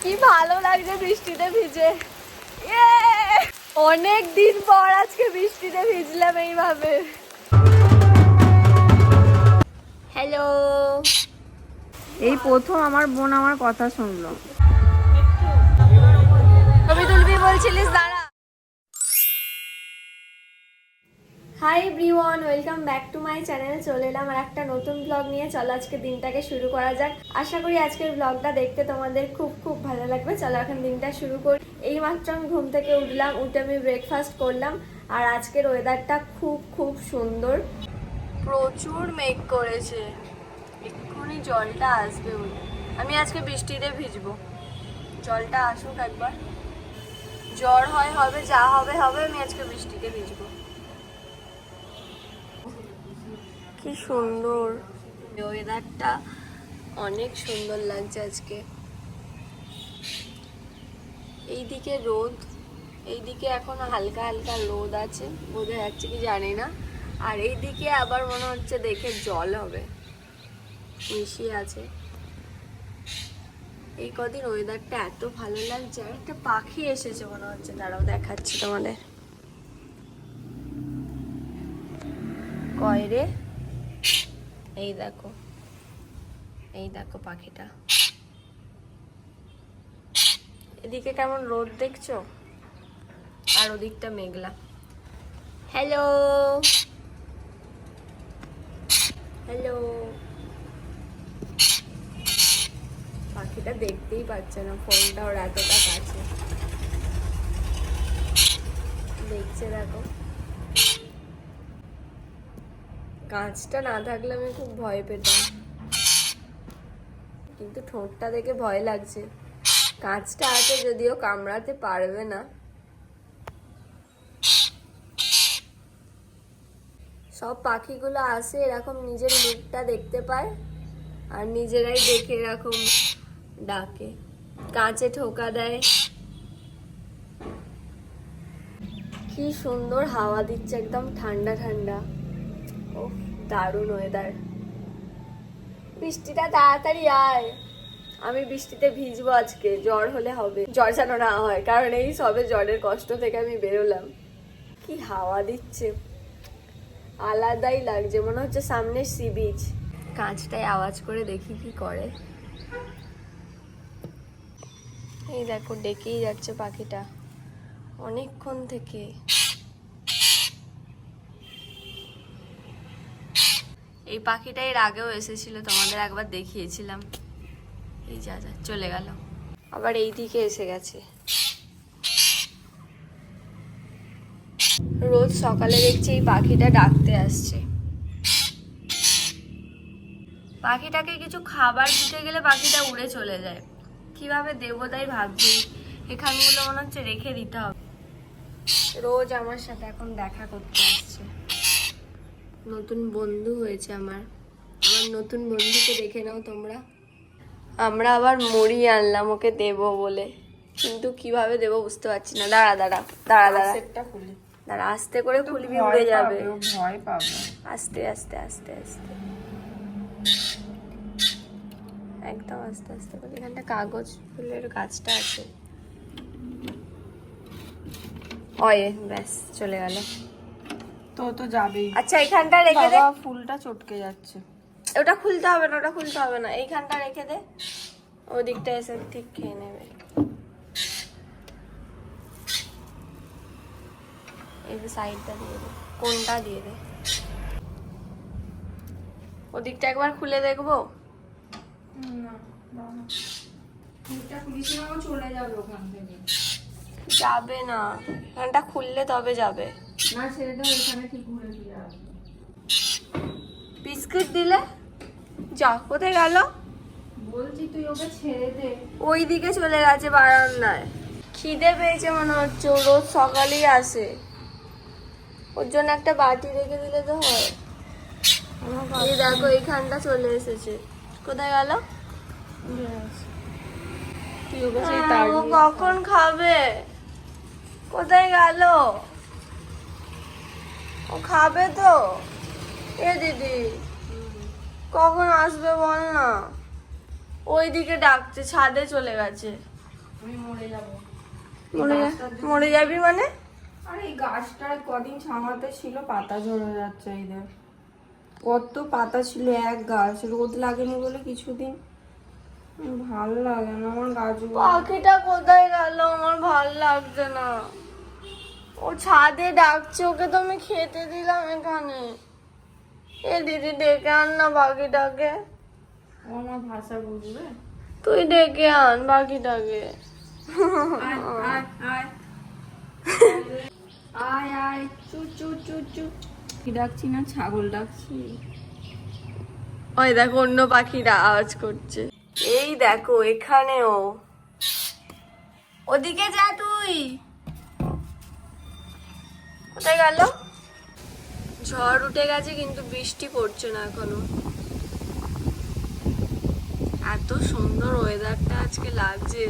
কি ভালো লাগছে বৃষ্টিতে ভিজে। অনেক দিন পর আজকে বৃষ্টিতে ভিজলাম এইভাবে। হ্যালো, এই প্রথম আমার বোন আমার কথা শুনলো। ছবি তুলবি বলছিলিস, দাঁড়া। Hi everyone, welcome back to my channel. চলে এলাম আর একটা নতুন ব্লগ নিয়ে। চলো আজকে দিনটাকে শুরু করা যাক। আশা করি আজকের ব্লগটা দেখতে তোমাদের খুব খুব ভালো লাগবে। চলো এখন দিনটা শুরু করি। এই মাত্র আমি ঘুম থেকে উঠলাম, উঠে আমি ব্রেকফাস্ট করলাম। আর আজকের ওয়েদারটা খুব খুব সুন্দর, প্রচুর মেঘ করেছে, এক্ষুনি জলটা আসবে বলে। আমি আজকে বৃষ্টিতে ভিজবো, জলটা আসুক একবার, জ্বর হয় হবে, যা হবে হবে, আমি আজকে বৃষ্টিতে ভিজবো। কি সুন্দর ওয়েদারটা, অনেক সুন্দর লাগছে আজকে। এইদিকে রোদ, এইদিকে এখন হালকা হালকা রোদ আছে, বোঝা যাচ্ছে কি জানি না। আর এইদিকে আবার মনে হচ্ছে দেখে জল হবে, মিশিয়ে আছে। এই কদিন ওয়েদারটা এত ভালো লাগছে। আর একটা পাখি এসেছে মনে হচ্ছে, দাঁড়াও দেখাচ্ছি তোমাদের। কয় রে, এই দেখো, এই দেখো পাখিটা। এদিকে কেমন রোদ দেখছো, আর ওদিকটা মেঘলা। হ্যালো হ্যালো, পাখিটা দেখতেই পাচ্ছে না, ফোনটা ওর এতটা কাছে দেখছে। দেখো, কাঁচটা না থাকলে আমি খুব ভয় পেতাম, কিন্তু ঠোঁটটা দেখে ভয় লাগছে। কাঁচটা আছে যদিও, কামড়াতে পারবে না। সব পাখিগুলো আসে এরকম, নিজের মুখটা দেখতে পায় আর নিজেরাই দেখে এরকম ডাকে, কাঁচে ঠোকা দেয়। কি সুন্দর হাওয়া দিচ্ছে, একদম ঠান্ডা ঠান্ডা। ও দারুণ ওয়েদার। বৃষ্টিটা তাড়াতাড়ি আয়, আমি বৃষ্টিতে ভিজবো আজকে। জ্বর হলে হবে, জ্বর যেন না হয়, কারণ এই সবে জ্বরের কষ্ট থেকে আমি বেরোলাম। কি হাওয়া দিচ্ছে, আলাদাই লাগছে, মনে হচ্ছে সামনে সি বিচ। কাঁচটায় আওয়াজ করে দেখি কি করে। এই দেখো, ডেকেই যাচ্ছে পাখিটা অনেকক্ষণ থেকে। এই পাখিটা এর আগেও এসেছিল, তোমাদের একবার দেখিয়েছিলাম। এই যা যা চলে গেল, আবার এই দিকে এসে গেছে। রোজ সকালে দেখছি এই পাখিটা ডাকতে আসছে। পাখিটাকে কিছু খাবার দিতে গেলে পাখিটা উড়ে চলে যায়, কিভাবে দেবো তাই ভাবছি। এখানগুলো মনে হচ্ছে রেখে দিতে হবে। রোজ আমার সাথে এখন দেখা করতে আসছে। নতুন বন্ধু হয়েছে আমার। আমার নতুন বন্ধুকে দেখে নাও তোমরা। আমরা আবার মুড়ি আনলাম ওকে দেবো বলে, কিন্তু কিভাবে দেবো বুঝতে পারছি না। দাঁড়া দাঁড়া দাঁড়া দাঁড়া দাঁড়া, আস্তে করে খুলবি, উড়ে যাবে। ভয় পাবে, আস্তে আস্তে আস্তে আস্তে, একদম আস্তে আস্তে করে। এখানটা কাগজ ফুলের গাছটা আছে। অয়ে ব্যাস চলে গেল। তো তো যাবেই। আচ্ছা এখানটা রেখে দে, ফুলটা চটকে যাচ্ছে। ওটা খুলতে হবে না, ওটা খুলতে হবে না, এইখানটা রেখে দে। ওদিকটা এসে ঠিক খেয়ে নেবে। এই যে সাইডটা দিয়ে দে, কোনটা দিয়ে দে। ওদিকটা একবার খুলে দেখবো। চলে যাবে ওখান থেকে। যাবে না, এখানটা খুললে তবে যাবে। না ছেড়ে দাও, এখানে ঠিক ঘুরে ফিরে আসবে। বিস্কুট দিলে যা, কোথায় গেল? বলছি তুই ওকে ছেড়ে দে। ওই দিকে চলে গেছে বারান্দায়। খিদে পেয়েছে মনে হচ্ছে, ও রোজ সকালেই আসে। ওর জন্য একটা বাটি রেখে দিলে তো হয়। এই দেখো এইখানটা চলে এসেছে, কোথায় গেল? ও কখন খাবে? কোথায় গেল? ও খাবে তো? এ দিদি কখন আসবে বল না। ওইদিকে ডাকছে, ছাদে চলে গেছে। আমি মরে যাবো। মরে যাবি মানে? আর এই গাছটার কদিন ছামাতে ছিল, পাতা ঝরে যাচ্ছে। এই দেখ কত পাতা ছিল এক গাছ, রোদ লাগেনি বলে কিছুদিন। ভালো লাগে না আমার গাছগুলো। পাখিটা কোথায় গেল? আমার ভাল লাগছে না। ও ছাদে ডাকছে, ওকে তো আমি খেতে দিলাম এখানে। এ দিদি ডেকে আন না পাখিটাকে। ও আমার ভাষা বুঝবে। তুই ডেকে আন পাখিটাকে। আয় আয় আয় আয় আয় চু চু চু চু। কি ডাকছি না, ছাগল ডাকছি। ওই দেখো অন্য পাখিরা আওয়াজ করছে। এই দেখো এখানেও। ওদিকে যা তুই। কোথায় গেল? ঝড় উঠে গেছে কিন্তু বৃষ্টি পড়ছে না এখনো। এত সুন্দর ওয়েদারটা আজকে লাগছে।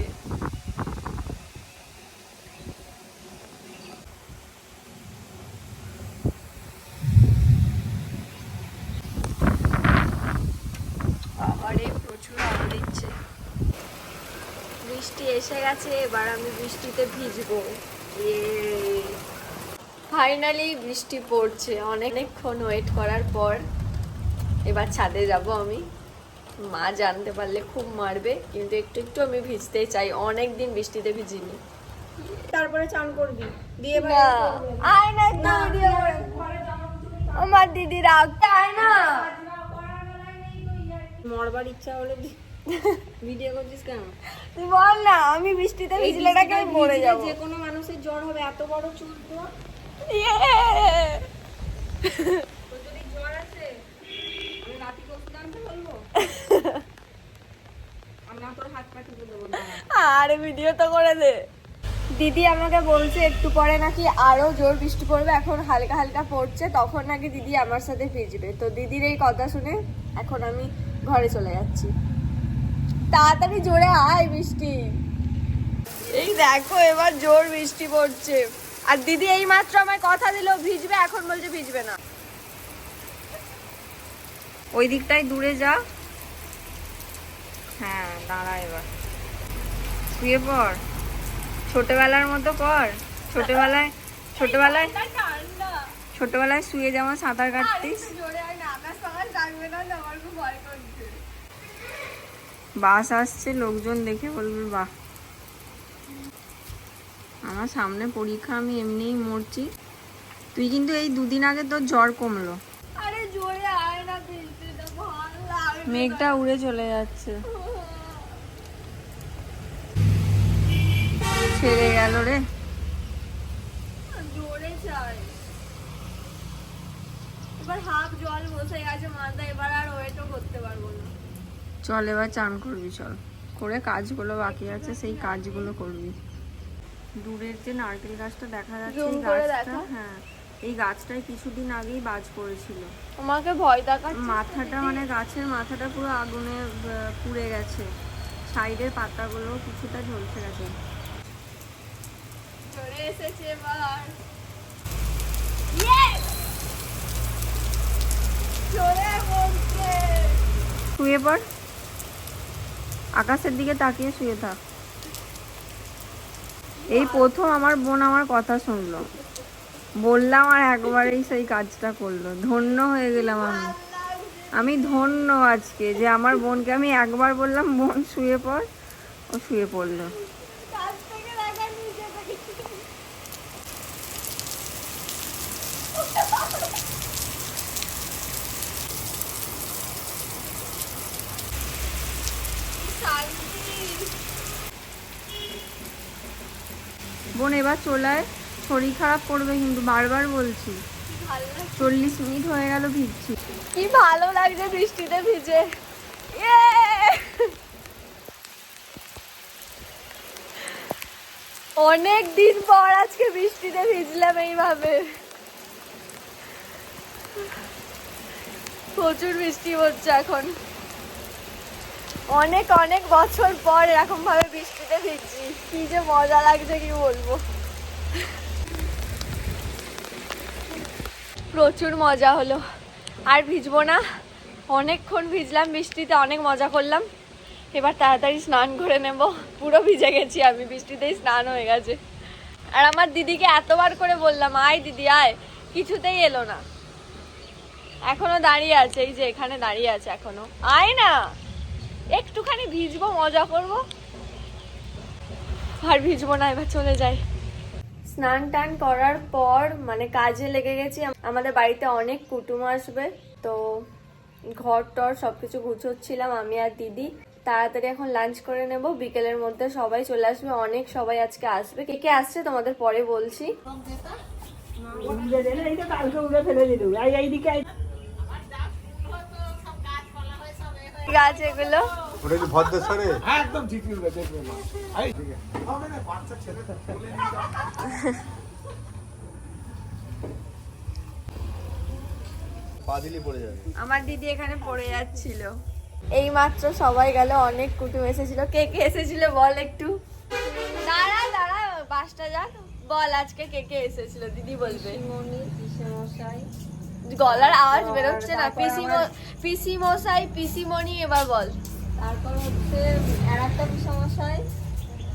আরে প্রচুর হাওয়া দিচ্ছে। বৃষ্টি এসে গেছে, এবার আমি বৃষ্টিতে ভিজবো। ফাইনালি বৃষ্টি পড়ছে। অনেকক্ষণ ওয়েট করার পর এবার ছাদে যাব আমি। মা জানতে পারলে খুব মারবে, কিন্তু একটু একটু আমি ভিজতেই চাই। অনেক দিন বৃষ্টিতে ভিজিনি। তারপরে চান করবি দিয়ে আয় না একটু ভিডিও করে। আমার দিদি রাখতে আয় না। মরবার ইচ্ছা হলে ভিডিও করছিস কেন? তুই বল না, আমি বৃষ্টিতে ভিজলে নাকি আমি মরে যাবো। যে কোনো মানুষের জ্বর হবে, এত বড় চুল তো। তোর যদি জ্বর আছে আমি রাতে ওষুধ আনতে বলবো। আমরা তোর হাত পা টিপে দেবো না। আরে ভিডিও তো করে দে। দিদি আমাকে বলছে একটু পরে নাকি আরো জোর বৃষ্টি পড়বে, এখন হালকা হালকা পড়ছে, তখন নাকি দিদি আমার সাথে ভিজবে। তো দিদির এই কথা শুনে এখন আমি ঘরে চলে যাচ্ছি। তাড়াতাড়ি জোরে আয় বৃষ্টি। এই দেখো এবার জোর বৃষ্টি পড়ছে, আর দিদি এই মাত্র আমায় কথা দিল ভিজবে, এখন বলছে ভিজবে না। ওই দিকটায় দূরে যা। হ্যাঁ দাঁড়া, এবার শুয়ে পড়। ছোটবেলার মতো কর। ছোটবেলায় ছোটবেলায় ছোটবেলায় শুয়ে যেমন সাঁতার কাটতিস। বাস আসছে, লোকজন দেখে বলবে বাহ। আমার সামনে পরীক্ষা, আমি এমনিই মরছি। তুই কিন্তু এই দুদিন আগে তোর জ্বর কমলো। আরে জোরে আয় না, বৃষ্টিটা ভালো লাগে। মেঘটা উড়ে চলে যাচ্ছে। ছেড়ে গেল রে। জোরে চাই। এবার হাফ জল বসে গেছে মাথা, এবার আর ওয়েটও করতে পারবো না। চল এবার চান করবি, চল করে কাজগুলো বাকি আছে সেই কাজগুলো করবি। দূরের যে নারকেল গাছটা দেখা যাচ্ছে, এই গাছটা, হ্যাঁ এই গাছটায় কিছুদিন আগেই বাজ পড়েছিল। আমাকে ভয় দেখাচ্ছে। মাথাটা মানে গাছের মাথাটা পুরো আগুনে পুড়ে গেছে, সাইডের পাতাগুলো কিছুটা ঝলসে গেছে। চলে এসেছে এবার। শুয়ে পড়, আকাশের দিকে তাকিয়ে শুয়ে থাক। এই প্রথম আমার বোন আমার কথা শুনলো, বললাম আর একবারেই সেই কাজটা করলো। ধন্য হয়ে গেলাম আমি ধন্য আজকে যে আমার বোনকে আমি একবার বললাম বোন শুয়ে পড়, ও শুয়ে পড়লো। বোন এবার চলায়, শরীর খারাপ করবে কিন্তু, বারবার বলছি। 40 মিনিট হয়ে গেল ভিজছি। কি ভালো লাগছে বৃষ্টিতে ভিজে। অনেক দিন পর আজকে বৃষ্টিতে ভিজলাম এইভাবে। প্রচুর বৃষ্টি হচ্ছে এখন। অনেক অনেক বছর পর এরকম ভাবে বৃষ্টিতে ভিজছি, কি যে মজা লাগছে কি বলবো। প্রচুর মজা হলো, আর ভিজবো না। অনেকক্ষণ ভিজলাম বৃষ্টিতে, অনেক মজা করলাম। এবার তাড়াতাড়ি স্নান করে নেব, পুরো ভিজে গেছি আমি, বৃষ্টিতেই স্নান হয়ে গেছে। আর আমার দিদিকে এতবার করে বললাম আয় দিদি আয়, কিছুতেই এলো না, এখনো দাঁড়িয়ে আছে, এই যে এখানে দাঁড়িয়ে আছে এখনো, আয় না, একটুখানি ভিজবো, মজা করব, আর ভিজবো না, এবার চলে যাই। স্নান টান করার পর মানে কাজে লেগে গেছি। আমাদের বাড়িতে অনেক কুটুম আসবে, তো ঘর টর সবকিছু গুছোচ্ছিলাম আমি আর দিদি। তাড়াতাড়ি এখন লাঞ্চ করে নেব, বিকেলের মধ্যে সবাই চলে আসবে, অনেক সবাই আজকে আসবে। কে কে আসছে তোমাদের পরে বলছি। গাছ এগুলো ওটা কি ভদ্রেশ্বরে? একদম ঠিক দেখবে মা। বাচ্চা ছেলে পা দিলি পড়ে যাবে। আমার দিদি এখানে পড়ে যাচ্ছিল। এই মাত্র সবাই গেল, অনেক কুটুম এসেছিল। কে কে এসেছিল বল একটু। দাঁড়া দাঁড়া, বাসটা যাক, বল আজকে কে কে এসেছিল, দিদি বলবে। গলার আওয়াজ বেরোচ্ছে না। পিসি মশাই, পিসিমণি, এবার বল। তারপর হচ্ছে আর একটা পিসমশাই,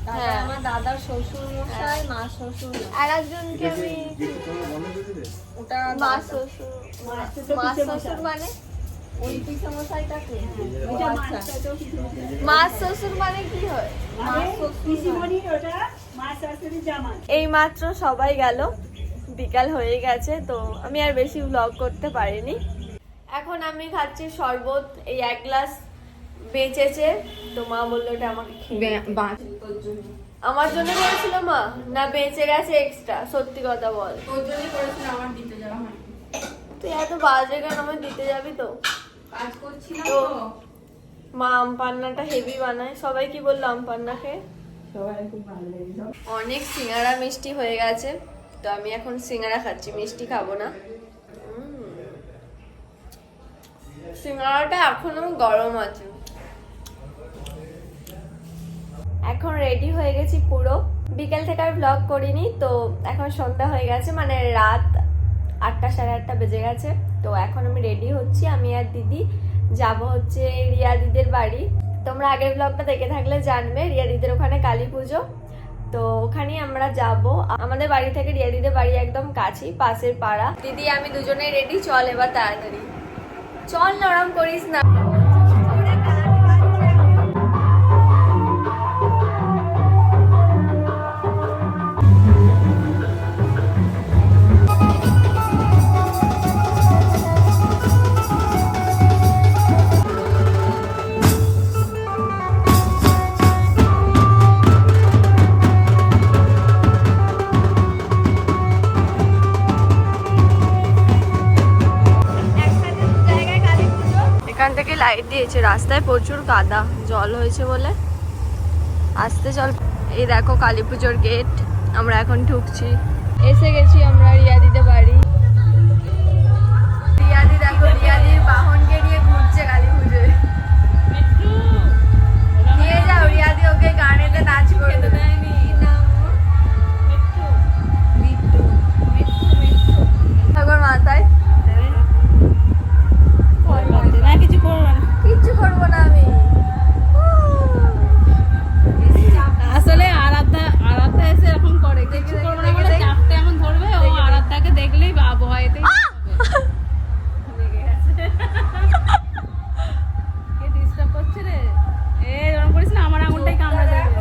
তারপর হ্যাঁ। আমার দাদার শ্বশুর মশাই, মা শ্বশুর মশাই। আর একজনকে আমি ওটা মা শ্বশুর, মা শ্বশুর মানে ওই পিসমশাইটাকে মা শ্বশুর মানে কি হয়? এই মাত্র সবাই গেল, বিকাল হয়ে গেছে, তো আমি আর বেশি ব্লগ করতে পারিনি। এখন আমি খাচ্ছি শরবত, এই এক গ্লাস বেঁচেছে, তো মা বললো ওটা আমাকে খেয়ে আমার জন্য করেছিল মা, না বেঁচে গেছে এক্সট্রা? সত্যি কথা বল, তোর জন্য করেছিল, আমার দিতে যাওয়া হয়। তুই এত বাজে কেন, আমার দিতে যাবি তো? কাজ করছিলাম তো তো। মা আম পান্নাটা হেভি বানায়, সবাই কি বললো আম পান্না খেয়ে? অনেক সিঙ্গারা মিষ্টি হয়ে গেছে, তো আমি এখন সিঙ্গারা খাচ্ছি, মিষ্টি খাবো না। সিঙ্গারাটা এখনো গরম আছে। এখন রেডি হয়ে গেছি পুরো, বিকেল থেকে আর ব্লগ করিনি, তো এখন সন্ধ্যা হয়ে গেছে, মানে রাত 8টা সাড়ে 8টা বেজে গেছে। তো এখন আমি রেডি হচ্ছি, আমি আর দিদি যাব হচ্ছে রিয়া দিদের বাড়ি। তোমরা আগের ব্লগটা দেখে থাকলে জানবে, রিয়া দিদের ওখানে কালী পুজো, তো ওখানেই আমরা যাব। আমাদের বাড়ি থেকে রিয়া দিদের বাড়ি একদম কাছেই, পাশের পাড়া। দিদি আমি দুজনেই রেডি, চল এবার তাড়াতাড়ি চল, নরম করিস না। এখান থেকে লাইট দিয়েছে, রাস্তায় প্রচুর কাদা, জল হয়েছে বলে আসতে চল। এই দেখো কালী পুজোর গেট, আমরা এখন ঢুকছি, এসে গেছি আমরা রিয়াদিদের বাড়ি। রিয়াদি দেখো, রিয়াদির বাহনকে নিয়ে ঘুরছে কালী পুজোয়। নিয়ে যাও রিয়াদি, ওকে গানেতে নাচ করতে দেয়নি। একবার মাথায় কিচ্ছু করবো না আমি। আসলে আরাধ্যা এসে এরকম করে, কিছু করবো না বলে চাপতে এমন ধরবে, ও আরাধ্যাকে দেখলেই বা ভয়েতেই কে ডিস্টার্ব করছে রে? এরকম করিস না, আমার আঙুলটাই কামড়ে দেবে।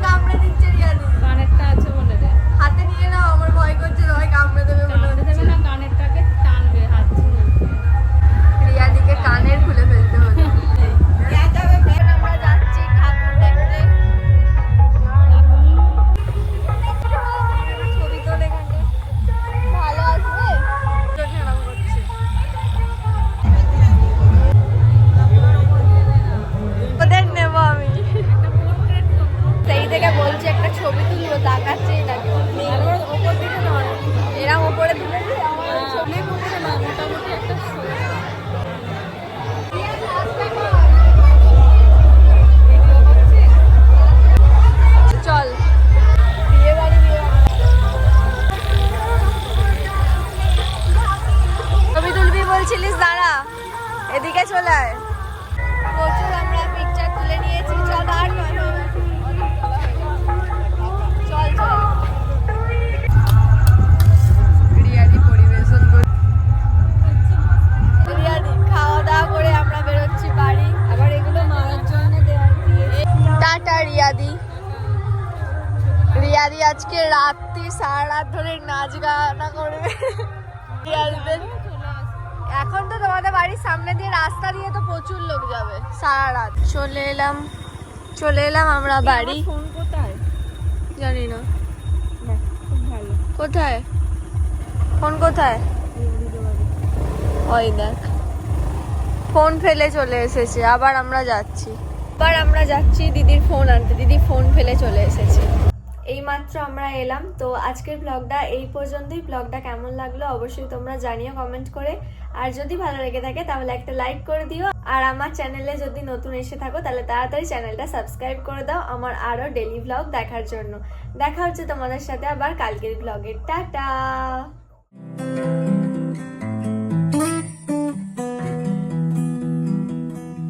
কামড়ে দিচ্ছে রিয়াদি, কানেরটা আছে বলে রে, হাতে নিয়ে নাও, আমার ভয় করছে তোমায় কামড়ে দেবে বলে। কামড়ে দেবে না, কানেরটাকে টানবে হাত ছিঁড়ে। রিয়াদিকে কানের খুলে ফেলতে হলো। আমরা যাচ্ছি ঠাকুর দেখতে। ছবি তোলে এখানে, ভালো আসবে। ঠাড়াম করছে। ওদের নেবো আমি, সেই থেকে বলছি একটা ছবি তুলবো, তাকাচ্ছি না কেউ। ওপর দিকে নয়, এরম ওপরে তুলে ছবি উপরে না, মোটামুটি একটা চল বিয়ে বাড়ি। ছবি তুলবি বলছিলিস, দাঁড়া এদিকে চলে আয়। প্রচুর আমরা পিকচার তুলে পিয়ারি আজকে রাত্রি সারা রাত ধরে নাচ গানা করবে আসবেন। এখন তো তোমাদের বাড়ির সামনে দিয়ে রাস্তা দিয়ে তো প্রচুর লোক যাবে সারা রাত। চলে এলাম আমরা বাড়ি। ফোন কোথায় জানি না খুব ভালো কোথায় ফোন কোথায়, ওই দেখ ফোন ফেলে চলে এসেছে। আবার আমরা যাচ্ছি দিদির ফোন আনতে। দিদি ফোন ফেলে চলে এসেছে। এইমাত্র আমরা এলাম। তো আজকের ব্লগটা এই পর্যন্তই। ব্লগটা কেমন লাগলো অবশ্যই তোমরা জানিও কমেন্ট করে। আর যদি ভালো লেগে থাকে তাহলে একটা লাইক করে দিও। আর আমার চ্যানেলে যদি নতুন এসে থাকো তাহলে তাড়াতাড়ি চ্যানেলটা সাবস্ক্রাইব করে দাও আমার আরও ডেইলি ব্লগ দেখার জন্য। দেখা হচ্ছে তোমাদের সাথে আবার কালকের ব্লগে। টাটা।